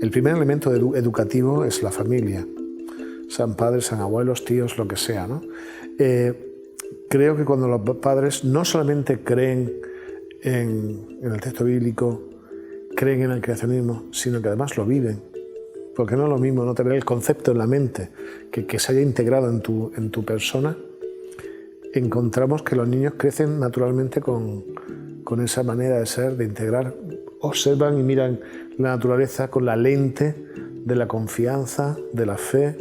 El primer elemento educativo es la familia, sean padres, sean abuelos, tíos, lo que sea, ¿no? Creo que cuando los padres no solamente creen en el texto bíblico, creen en el creacionismo, sino que además lo viven. Porque no es lo mismo no tener el concepto en la mente que se haya integrado en tu persona. Encontramos que los niños crecen naturalmente con esa manera de ser, de integrar, observan y miran la naturaleza con la lente de la confianza, de la fe.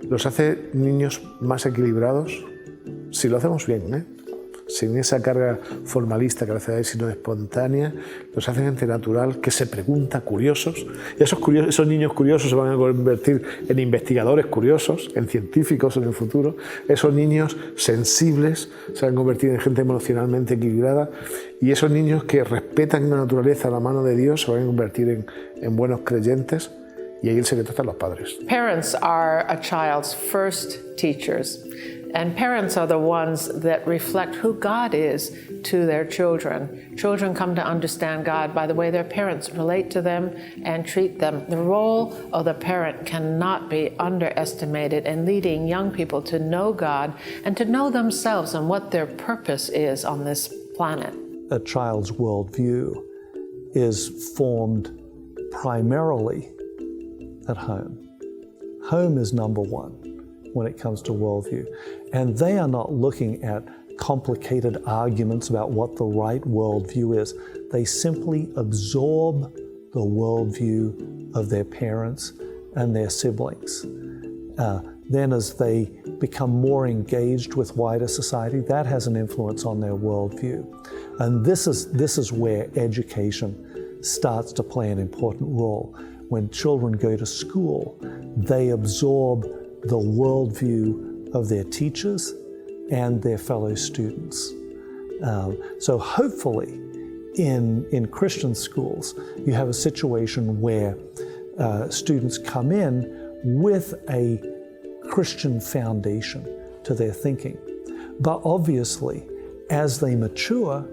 Los hace niños más equilibrados, si lo hacemos bien, sin esa carga formalista que a veces hay, sino espontánea. Los hace gente natural, que se pregunta, curiosos. Y esos niños curiosos se van a convertir en investigadores curiosos, en científicos en el futuro. Esos niños sensibles se van a convertir en gente emocionalmente equilibrada. Y esos niños que respetan la naturaleza, la mano de Dios, se van a convertir en buenos creyentes. Y ahí el secreto está en los padres. Parents are a child's first teachers. And parents are the ones that reflect who God is to their children. Children come to understand God by the way their parents relate to them and treat them. The role of the parent cannot be underestimated in leading young people to know God and to know themselves and what their purpose is on this planet. A child's worldview is formed primarily at home. Home is number one when it comes to worldview. And they are not looking at complicated arguments about what the right worldview is. They simply absorb the worldview of their parents and their siblings. Then as they become more engaged with wider society, that has an influence on their worldview. And this is where education starts to play an important role. When children go to school, they absorb the worldview of their teachers and their fellow students. So hopefully in Christian schools, you have a situation where students come in with a Christian foundation to their thinking. But obviously, as they mature,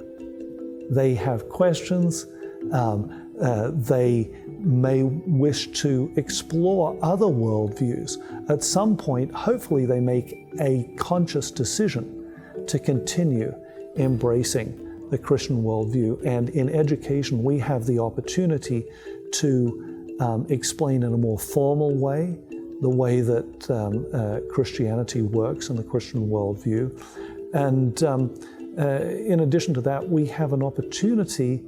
they have questions, they may wish to explore other worldviews. At some point, hopefully they make a conscious decision to continue embracing the Christian worldview. And in education, we have the opportunity to explain in a more formal way the way that Christianity works in the Christian worldview. And in addition to that, we have an opportunity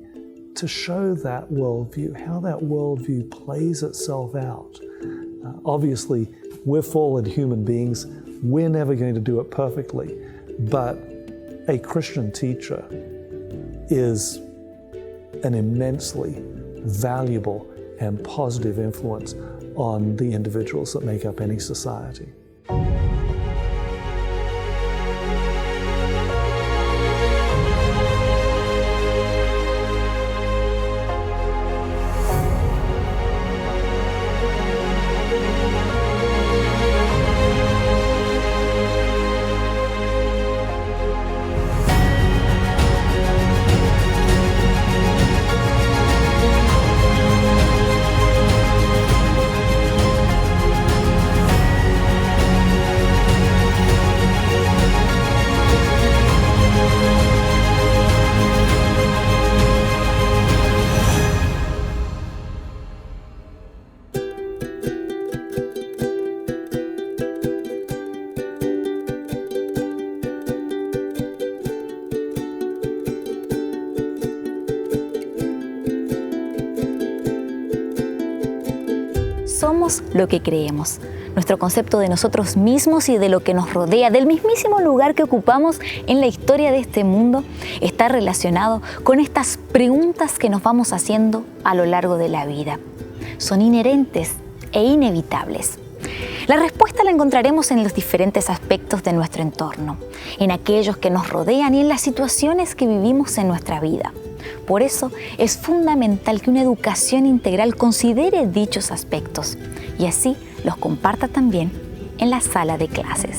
to show that worldview, how that worldview plays itself out. Obviously, we're fallen human beings. We're never going to do it perfectly, but a Christian teacher is an immensely valuable and positive influence on the individuals that make up any society. Somos lo que creemos. Nuestro concepto de nosotros mismos y de lo que nos rodea, del mismísimo lugar que ocupamos en la historia de este mundo, está relacionado con estas preguntas que nos vamos haciendo a lo largo de la vida. Son inherentes e inevitables. La respuesta la encontraremos en los diferentes aspectos de nuestro entorno, en aquellos que nos rodean y en las situaciones que vivimos en nuestra vida. Por eso es fundamental que una educación integral considere dichos aspectos y así los comparta también en la sala de clases.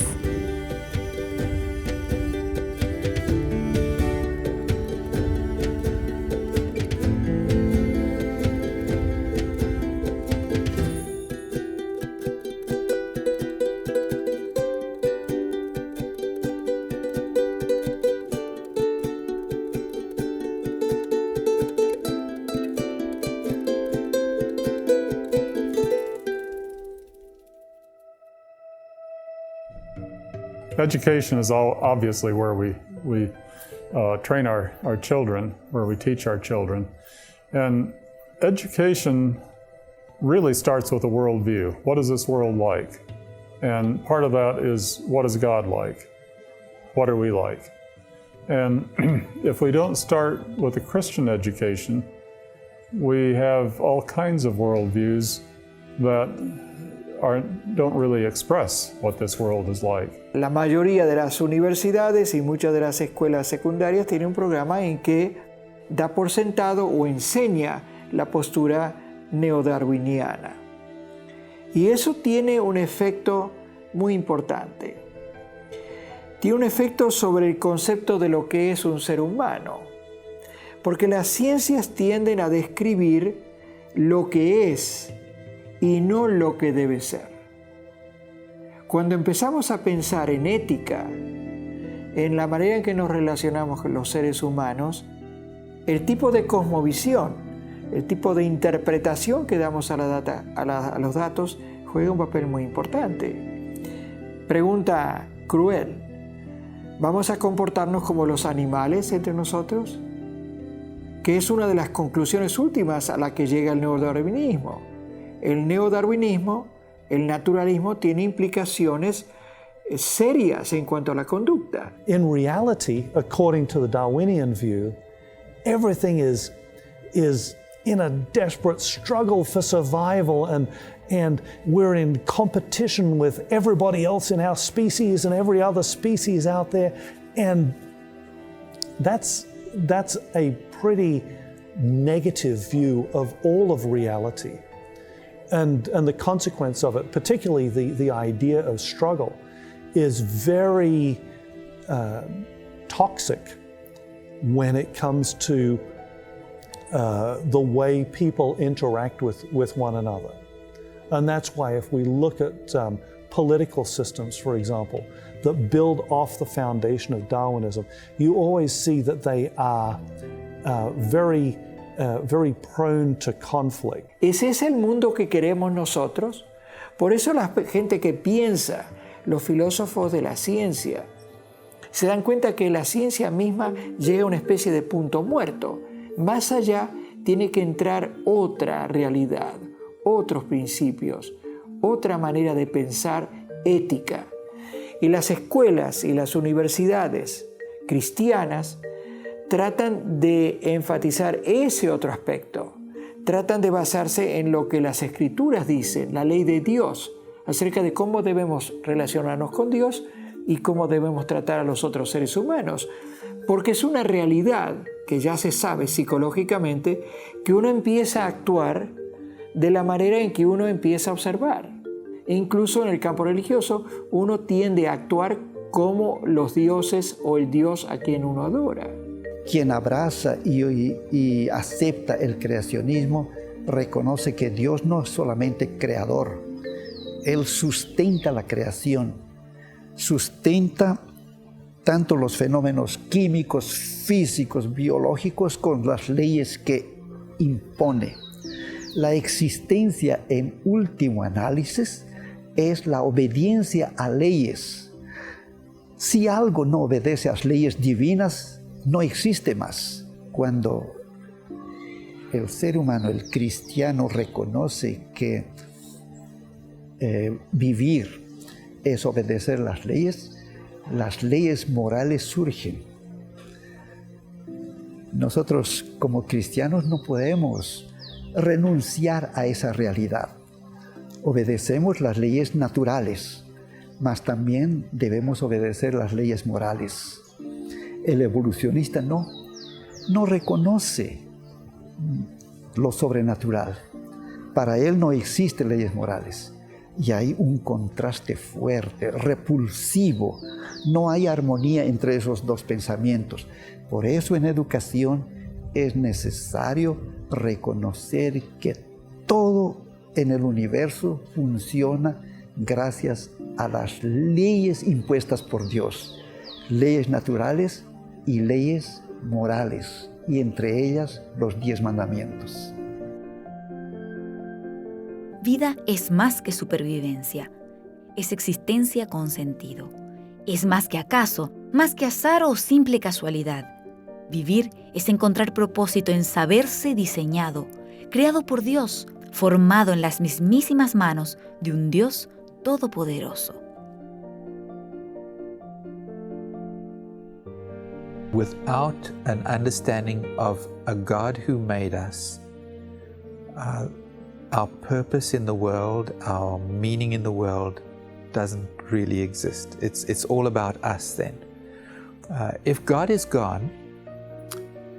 Education is obviously where we train our children, where we teach our children. And education really starts with a worldview. What is this world like? And part of that is, what is God like? What are we like? And if we don't start with a Christian education, we have all kinds of worldviews that don't really express what this world is like. La mayoría de las universidades y muchas de las escuelas secundarias tienen un programa en que da por sentado o enseña la postura neodarwiniana. Y eso tiene un efecto muy importante. Tiene un efecto sobre el concepto de lo que es un ser humano. Porque las ciencias tienden a describir lo que es y no lo que debe ser. Cuando empezamos a pensar en ética, en la manera en que nos relacionamos con los seres humanos, el tipo de cosmovisión, el tipo de interpretación que damos a los datos juega un papel muy importante. Pregunta cruel: ¿vamos a comportarnos como los animales entre nosotros? Que es una de las conclusiones últimas a la que llega el neodarwinismo. El neodarwinismo, el naturalismo, tiene implicaciones serias en cuanto a la conducta. In reality, according to the Darwinian view, everything is in a desperate struggle for survival, and we're in competition with everybody else in our species and every other species out there, and that's a pretty negative view of all of reality. And the consequence of it, particularly the idea of struggle, is very toxic when it comes to the way people interact with one another. And that's why if we look at political systems, for example, that build off the foundation of Darwinism, you always see that they are very prone to conflict. ¿Ese es el mundo que queremos nosotros? Por eso la gente que piensa, los filósofos de la ciencia, se dan cuenta que la ciencia misma llega a una especie de punto muerto. Más allá tiene que entrar otra realidad, otros principios, otra manera de pensar ética. Y las escuelas y las universidades cristianas tratan de enfatizar ese otro aspecto. Tratan de basarse en lo que las Escrituras dicen, la ley de Dios, acerca de cómo debemos relacionarnos con Dios y cómo debemos tratar a los otros seres humanos. Porque es una realidad que ya se sabe psicológicamente que uno empieza a actuar de la manera en que uno empieza a observar. E incluso en el campo religioso uno tiende a actuar como los dioses o el Dios a quien uno adora. Quien abraza y acepta el creacionismo reconoce que Dios no es solamente creador. Él sustenta la creación, sustenta tanto los fenómenos químicos, físicos, biológicos, con las leyes que impone. La existencia, en último análisis, es la obediencia a leyes. Si algo no obedece a las leyes divinas, no existe más. Cuando el ser humano, el cristiano, reconoce que vivir es obedecer las leyes morales surgen. Nosotros como cristianos no podemos renunciar a esa realidad. Obedecemos las leyes naturales, mas también debemos obedecer las leyes morales. El evolucionista no reconoce lo sobrenatural. Para él no existen leyes morales. Y hay un contraste fuerte, repulsivo. No hay armonía entre esos dos pensamientos. Por eso en educación es necesario reconocer que todo en el universo funciona gracias a las leyes impuestas por Dios. Leyes naturales y leyes morales, y entre ellas los 10 mandamientos. Vida es más que supervivencia, es existencia con sentido. ¿Es más que acaso, más que azar o simple casualidad? Vivir es encontrar propósito en saberse diseñado, creado por Dios, formado en las mismísimas manos de un Dios todopoderoso. Without an understanding of a God who made us, our purpose in the world, our meaning in the world doesn't really exist. It's all about us then. If God is gone,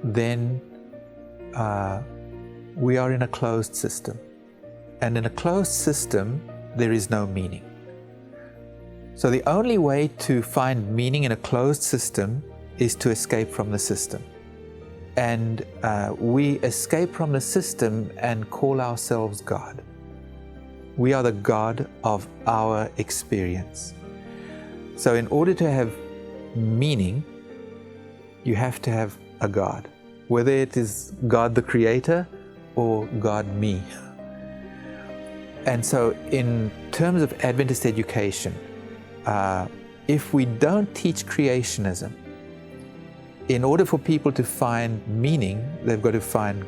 then we are in a closed system. And in a closed system, there is no meaning. So the only way to find meaning in a closed system is to escape from the system. And we escape from the system and call ourselves God. We are the God of our experience. So in order to have meaning, you have to have a God, whether it is God the Creator or God me. And so in terms of Adventist education, if we don't teach creationism, in order for people to find meaning, they've got to find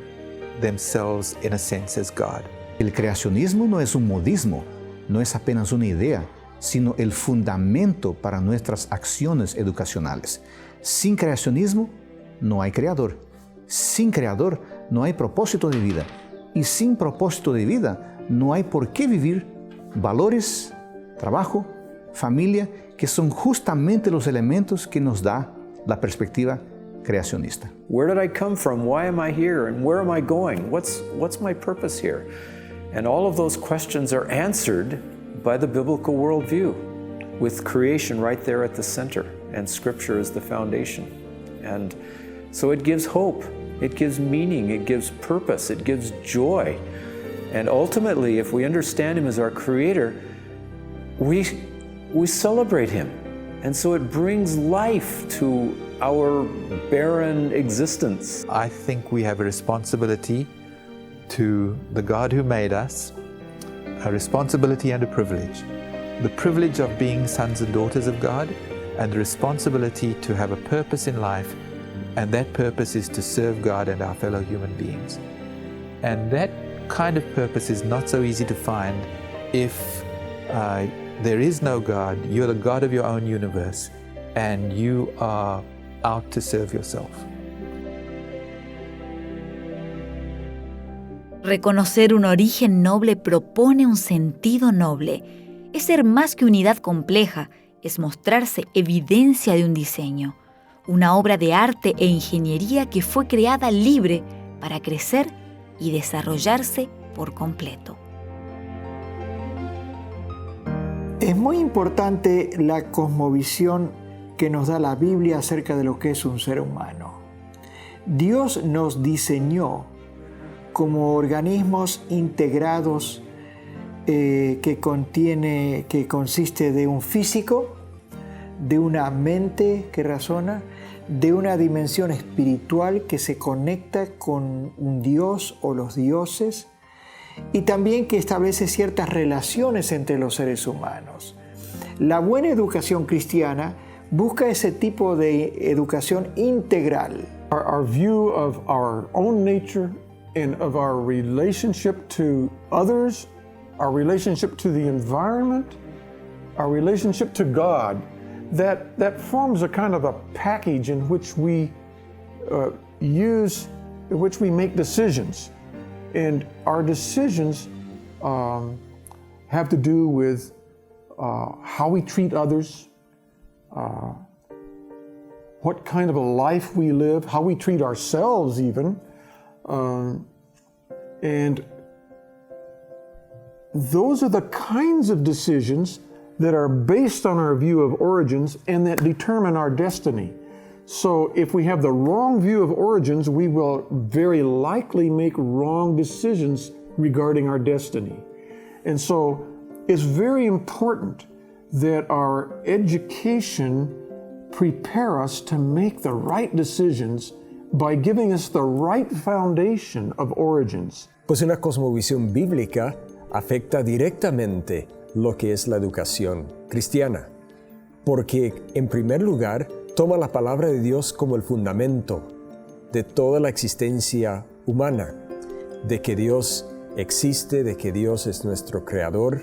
themselves in a sense as God. El creacionismo no es un modismo, no es apenas una idea, sino el fundamento para nuestras acciones educacionales. Sin creacionismo no hay creador. Sin creador no hay propósito de vida. Y sin propósito de vida no hay por qué vivir valores, trabajo, familia, que son justamente los elementos que nos da la perspectiva creacionista. Where did I come from? Why am I here? And where am I going? What's my purpose here? And all of those questions are answered by the biblical worldview, with creation right there at the center, and Scripture is the foundation. And so it gives hope, it gives meaning, it gives purpose, it gives joy. And ultimately, if we understand Him as our Creator, we celebrate Him. And so it brings life to our barren existence. I think we have a responsibility to the God who made us, a responsibility and a privilege. The privilege of being sons and daughters of God, and the responsibility to have a purpose in life, and that purpose is to serve God and our fellow human beings. And that kind of purpose is not so easy to find if there is no God. You're the God of your own universe, and you are out to serve yourself. Reconocer un origen noble propone un sentido noble. Es ser más que unidad compleja, es mostrarse evidencia de un diseño, una obra de arte e ingeniería que fue creada libre para crecer y desarrollarse por completo. Es muy importante la cosmovisión que nos da la Biblia acerca de lo que es un ser humano. Dios nos diseñó como organismos integrados que consiste de un físico, de una mente que razona, de una dimensión espiritual que se conecta con un Dios o los dioses, y también que establece ciertas relaciones entre los seres humanos. La buena educación cristiana busca ese tipo de educación integral. Our view of our own nature and of our relationship to others, our relationship to the environment, our relationship to God, that forms a kind of a package in which we in which we make decisions. And our decisions have to do with how we treat others, what kind of a life we live, how we treat ourselves even. And those are the kinds of decisions that are based on our view of origins and that determine our destiny. So if we have the wrong view of origins, we will very likely make wrong decisions regarding our destiny. And so it's very important that our education prepare us to make the right decisions by giving us the right foundation of origins. Pues una cosmovisión bíblica afecta directamente lo que es la educación cristiana. porque, en primer lugar, toma la palabra de Dios como el fundamento de toda la existencia humana, de que Dios existe, de que Dios es nuestro creador,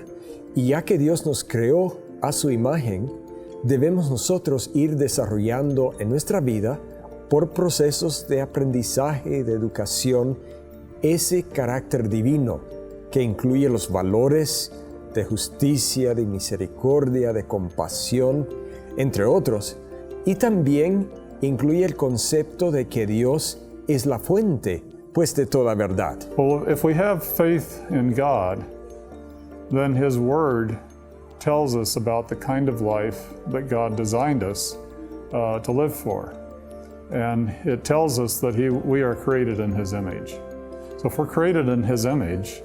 y ya que Dios nos creó a su imagen, debemos nosotros ir desarrollando en nuestra vida, por procesos de aprendizaje y de educación, ese carácter divino que incluye los valores de justicia, de misericordia, de compasión, entre otros, y también incluye el concepto de que Dios es la fuente, pues, de toda verdad. Well, if we have faith in God, then His Word tells us about the kind of life that God designed us to live for. And it tells us that we are created in His image. So if we're created in His image,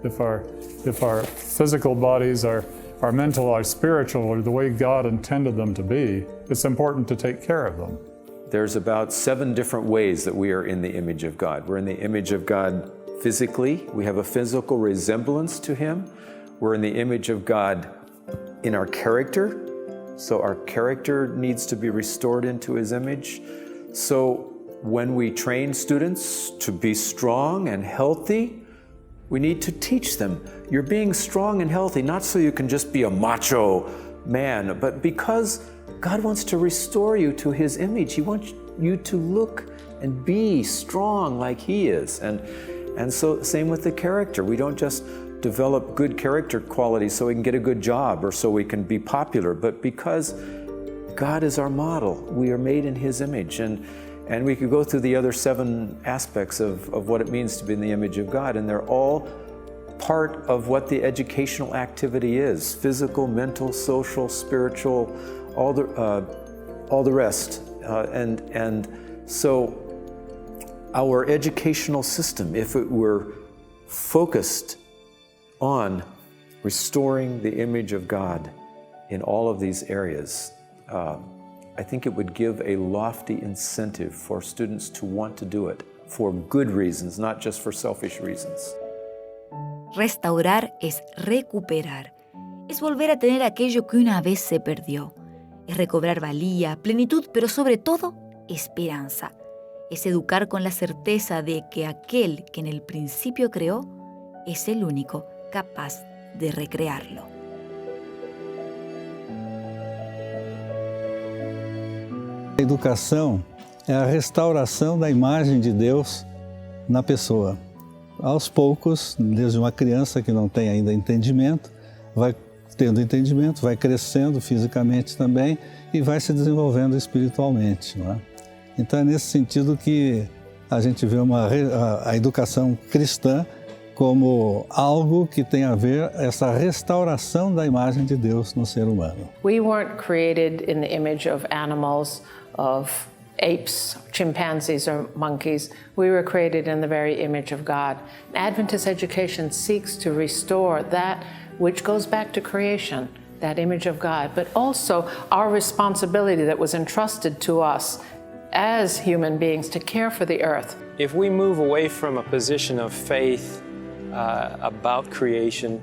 if our physical bodies, our mental, our spiritual are the way God intended them to be, it's important to take care of them. There's about 7 different ways that we are in the image of God. We're in the image of God physically. We have a physical resemblance to Him. We're in the image of God in our character. So our character needs to be restored into His image. So when we train students to be strong and healthy, we need to teach them. You're being strong and healthy, not so you can just be a macho man, but because God wants to restore you to His image. He wants you to look and be strong like He is. And so same with the character. We don't just develop good character qualities so we can get a good job or so we can be popular, but because God is our model. We are made in His image. And we could go through the other 7 aspects of what it means to be in the image of God, and they're all part of what the educational activity is: physical, mental, social, spiritual, all the rest. And so our educational system, if it were focused on restoring the image of God in all of these areas, I think it would give a lofty incentive for students to want to do it for good reasons, not just for selfish reasons. Restaurar es recuperar, es volver a tener aquello que una vez se perdió, es recobrar valía, plenitud, pero sobre todo, esperanza. Es educar con la certeza de que aquel que en el principio creó es el único capaz de recrearlo. A educação é a restauração da imagem de Deus na pessoa. Aos poucos, desde uma criança que não tem ainda entendimento, vai tendo entendimento, vai crescendo fisicamente também e vai se desenvolvendo espiritualmente, não é? Então é nesse sentido que a gente vê a educação cristã como algo que tem a ver essa restauração da imagem de Deus no ser humano. We weren't created in the image of animals, of apes, chimpanzees, or monkeys. We were created in the very image of God. Adventist education seeks to restore that which goes back to creation, that image of God, but also our responsibility that was entrusted to us as human beings to care for the earth. If we move away from a position of faith about creation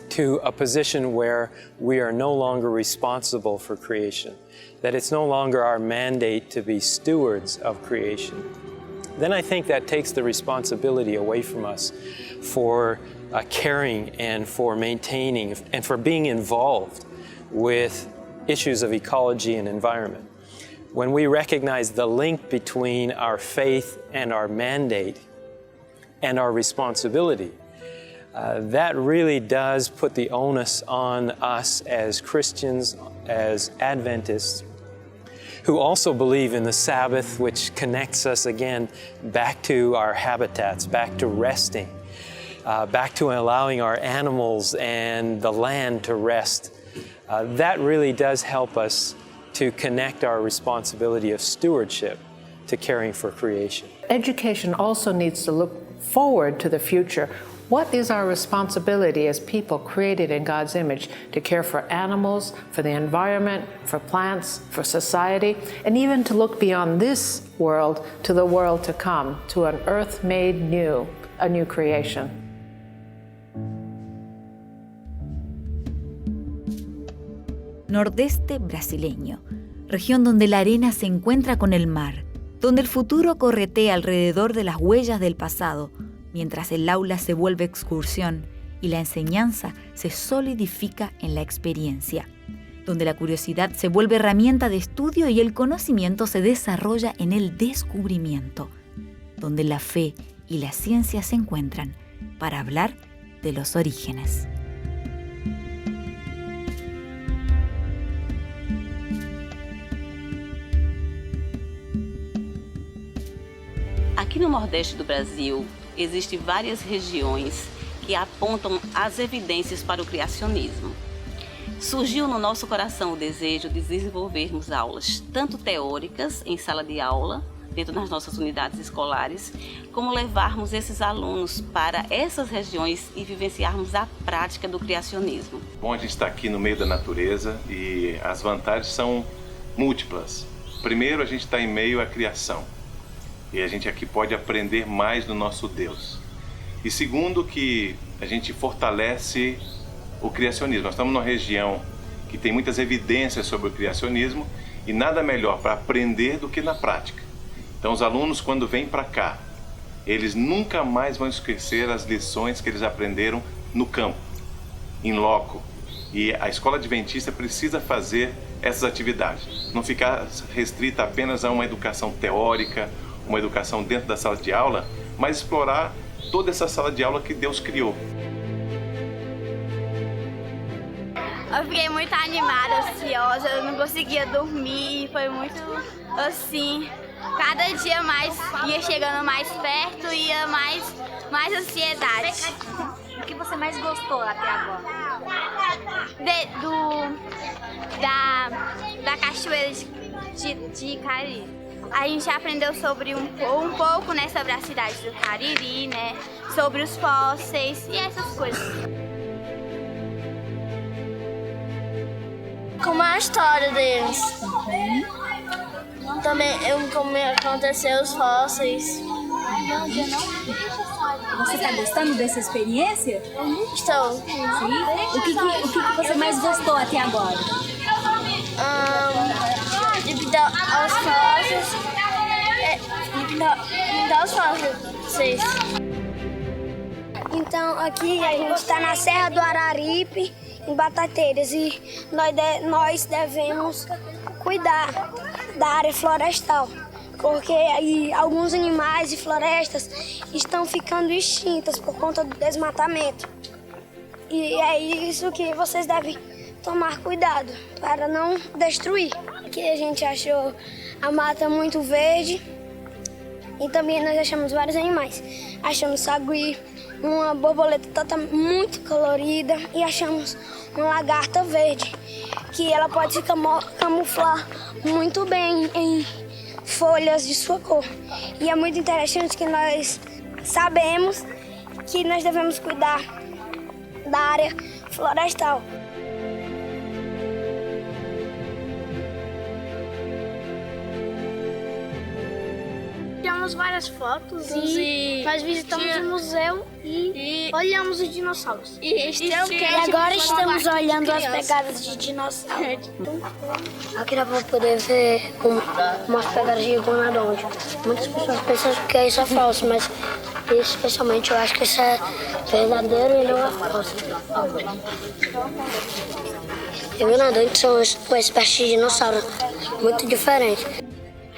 to a position where we are no longer responsible for creation, that it's no longer our mandate to be stewards of creation, then I think that takes the responsibility away from us for caring and for maintaining and for being involved with issues of ecology and environment. When we recognize the link between our faith and our mandate and our responsibility, that really does put the onus on us as Christians, as Adventists, who also believe in the Sabbath, which connects us again back to our habitats, back to resting, back to allowing our animals and the land to rest. That really does help us to connect our responsibility of stewardship to caring for creation. Education also needs to look forward to the future. What is our responsibility as people created in God's image to care for animals, for the environment, for plants, for society, and even to look beyond this world to the world to come, to an earth made new, a new creation? nordeste brasileño, región donde la arena se encuentra con el mar, donde el futuro corretea alrededor de las huellas del pasado, mientras el aula se vuelve excursión y la enseñanza se solidifica en la experiencia, donde la curiosidad se vuelve herramienta de estudio y el conocimiento se desarrolla en el descubrimiento, donde la fe y la ciencia se encuentran para hablar de los orígenes. Aqui no Nordeste do Brasil, existem várias regiões que apontam as evidências para o criacionismo. Surgiu no nosso coração o desejo de desenvolvermos aulas, tanto teóricas, em sala de aula, dentro das nossas unidades escolares, como levarmos esses alunos para essas regiões e vivenciarmos a prática do criacionismo. Bom, a gente está aqui no meio da natureza e as vantagens são múltiplas. Primeiro, a gente está em meio à criação. E a gente aqui pode aprender mais do nosso Deus. E segundo, que a gente fortalece o criacionismo. Nós estamos numa região que tem muitas evidências sobre o criacionismo e nada melhor para aprender do que na prática. Então os alunos, quando vêm para cá, eles nunca mais vão esquecer as lições que eles aprenderam no campo, in loco. E a escola adventista precisa fazer essas atividades. Não ficar restrita apenas a uma educação teórica, uma educação dentro da sala de aula, mas explorar toda essa sala de aula que Deus criou. Eu fiquei muito animada, ansiosa, eu não conseguia dormir, foi muito assim, cada dia mais ia chegando mais perto, ia mais ansiedade. O que você mais gostou até agora? Da cachoeira de Cariri. A gente aprendeu sobre um pouco, né, sobre a cidade do Cariri, né, sobre os fósseis e essas coisas. Como a história deles. Também como aconteceu os fósseis. Você está gostando dessa experiência? Estou. Sim? O que você mais gostou até agora? De pintar os fósseis. Pintar os fósseis. Então aqui a gente está na Serra do Araripe, em Batateiras, e nós devemos cuidar da área florestal, porque aí alguns animais e florestas estão ficando extintas por conta do desmatamento. E é isso que vocês devem tomar cuidado para não destruir. Aqui a gente achou a mata muito verde e também nós achamos vários animais. Achamos sagui, uma borboleta muito colorida e achamos uma lagarta verde, que ela pode se camuflar muito bem em folhas de sua cor. E é muito interessante que nós sabemos que nós devemos cuidar da área florestal. Tiramos várias fotos e nós visitamos o museu e olhamos os dinossauros. E agora estamos olhando as pegadas de dinossauros. Aqui dá para poder ver umas pegadas de iguanodonte. Muitas pessoas pensam que isso é falso, mas especialmente eu acho que isso é verdadeiro e não é falso. Iguanodontes são uma espécie de dinossauro muito diferente.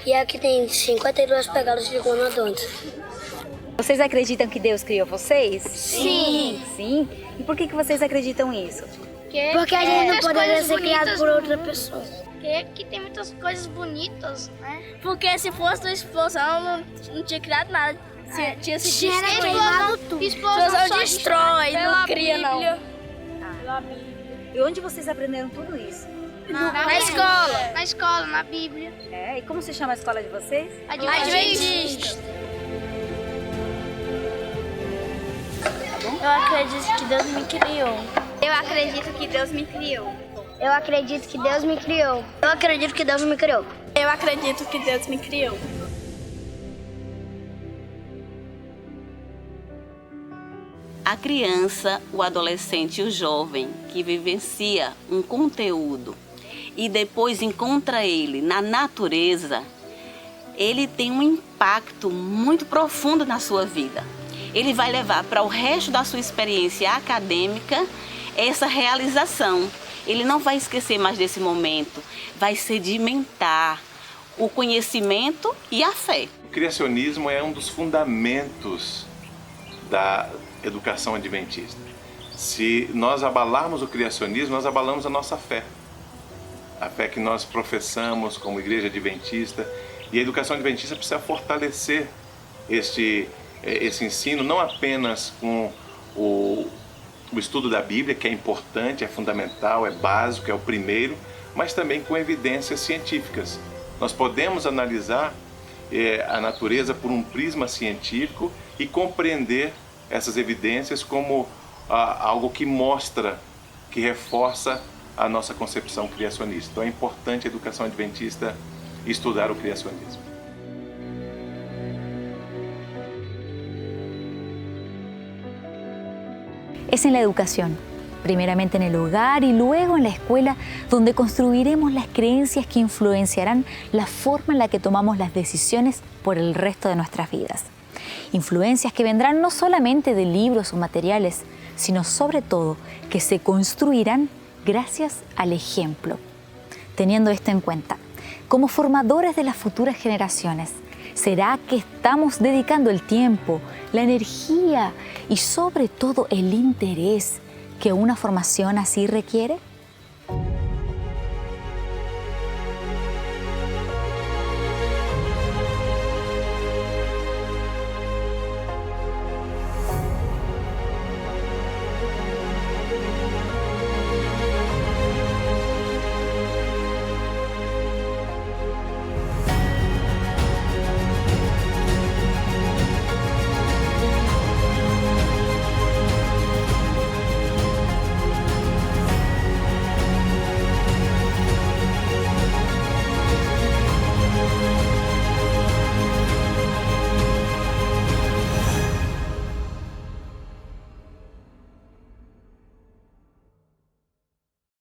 E aqui tem 52 pegadas de iguanodontes. Vocês acreditam que Deus criou vocês? Sim. Sim? E por que vocês acreditam nisso? Porque a gente não poderia ser criado por outra pessoa. Que tem muitas coisas bonitas, né? Porque se fosse uma explosão, não tinha criado nada. Tinha se queimado tudo. Explosão destrói, não cria não. Pela Bíblia. E onde vocês aprenderam tudo isso? Na escola. Na escola, na Bíblia. É, e como se chama a escola de vocês? Adventista. Eu acredito que Deus me criou. Eu acredito que Deus me criou. Eu acredito que Deus me criou. Eu acredito que Deus me criou. Eu acredito que Deus me criou. A criança, o adolescente e o jovem que vivencia um conteúdo e depois encontra ele na natureza, ele tem um impacto muito profundo na sua vida. Ele vai levar para o resto da sua experiência acadêmica essa realização. Ele não vai esquecer mais desse momento, vai sedimentar o conhecimento e a fé. O criacionismo é um dos fundamentos da educação adventista. Se nós abalarmos o criacionismo, nós abalamos a nossa fé. A fé que nós professamos como igreja adventista. E a educação adventista precisa fortalecer esse ensino, não apenas com o estudo da Bíblia, que é importante, é fundamental, é básico, é o primeiro, mas também com evidências científicas. Nós podemos analisar a natureza por um prisma científico e compreender essas evidências como algo que mostra, que reforça a nossa concepção criacionista. Então é importante a educação adventista estudar o criacionismo. Es en la educación, primeramente en el hogar y luego en la escuela, donde construiremos las creencias que influenciarán la forma en la que tomamos las decisiones por el resto de nuestras vidas. Influencias que vendrán no solamente de libros o materiales, sino sobre todo que se construirán gracias al ejemplo. Teniendo esto en cuenta, como formadores de las futuras generaciones, ¿será que estamos dedicando el tiempo, la energía y sobre todo el interés que una formación así requiere?